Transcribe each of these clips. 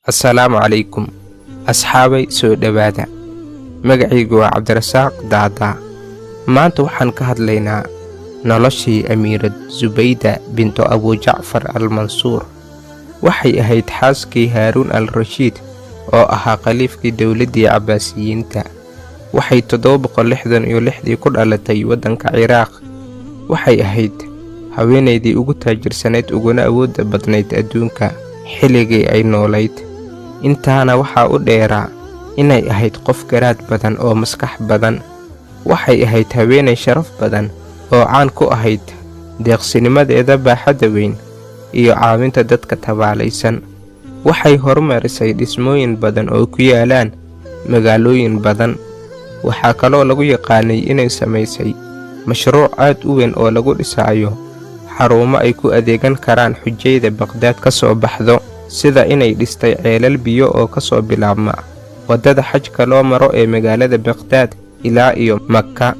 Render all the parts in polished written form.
Assalaamu calaykum asxaabay soo dhawaada. Magacaygu waa Cabdirasaaq Daada. Maanta waxaan ka hadlaynaa noloshii Amiirad Zubayda bintu Abu Jacfar al-Mansuur. Waxay ahayd xaaskii Haaruun al-Rashiid oo ahaa khaliifkii dowladdii Cabbaasiyiinta. Waxay 766 ku dhalatay waddanka Ciraaq. Waxay ahayd haweenaydii ugu taajirsaneyd uguna awoodda badnayd adduunka xilligii ay noolayd. Intaana waxaa u dheeraa inay ahayd qof garaad badan oo maskax badan. Waxay ahayd haweenay sharaf badan oo caan ku ahayd deeqsinimadeeda baaxadda weyn iyo caawinta dadka tabaalaysan. Waxay horumarisay dhismooyin badan oo ku yaalaan magaalooyin badan. Waxaa kaloo lagu yaqaanay inay samaysay mashruuc aad u weyn oo lagu dhisaayo xarumo ay ku adeegan karaan xujayda Baqdaad ka soo baxdo, sida inay dhistay ceelal biyo oo ka soo bilaabma waddada xajka loo maro ee magaalada Baqdaad ilaa iyo Makka.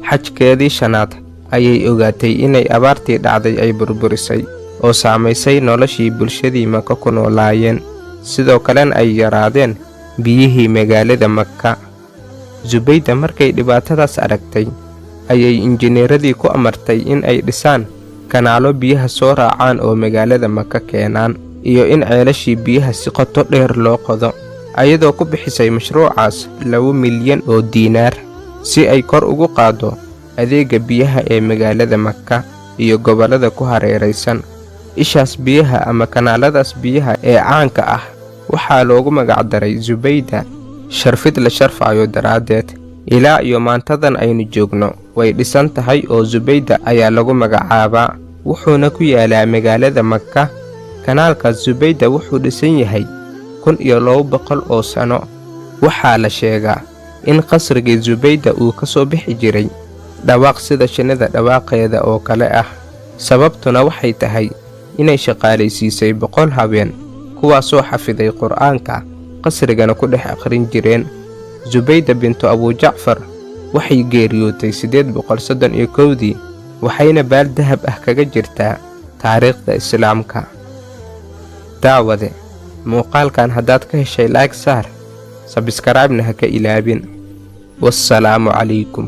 Xajkeedii shanaad ayay ogaatay inay abaartii dhacday ay burburisay oo saamaysay noloshii bulshadii Makka ku noolaayeen, sidoo kalena ay yaraadeen biyihii magaalada Makka. Zubayda markay dhibaatadaas aragtay ayay injineeradii ku amartay in ay dhisaan kanaalo biyaha soo raacaan oo magaalada Makka keenaan, iyo in ceelashii biyaha si qoto dheer loo qodo, ayadoo ku bixisay mashruucaas 2 milyan oo diinaar si ay kor ugu qaaddo adeegga biyaha ee magaalada Makka iyo gobollada ku hareeraysan. Ishaas biyaha ama kanaaladaas biyaha ee caanka ah waxaa loogu magacdaray Zubayda, sharfid la sharfayo daraaddeed. Ilaa iyo maantadan aynu joogno way dhisan tahay oo Zubayda ayaa lagu magacaabaa, wuxuuna ku yaalaa magaalada Makka. Kanaalkaas Zubayda wuxuu dhisan yahay 1200 oo sano. Waxaa la sheegaa in qasrigii Zubayda uu ka soo bixi jiray dhawaaq sida shinnida dhawaaqeeda oo kale ah. Sababtuna waxay tahay inay shaqaalaysiisay 100 haween kuwaasoo xafiday Qur'aanka qasrigana ku dhex akhrin jireen. Zubayda bintu Abu Jacfar waxay geeriyootay 831dii, waxayna baal dahab ah kaga jirtaa taariikhda Islaamka. daawade muuqaalkan haddaad ka heshay like saar, subscribe-na ha ka ilaabin. Wassalaamu calaykum.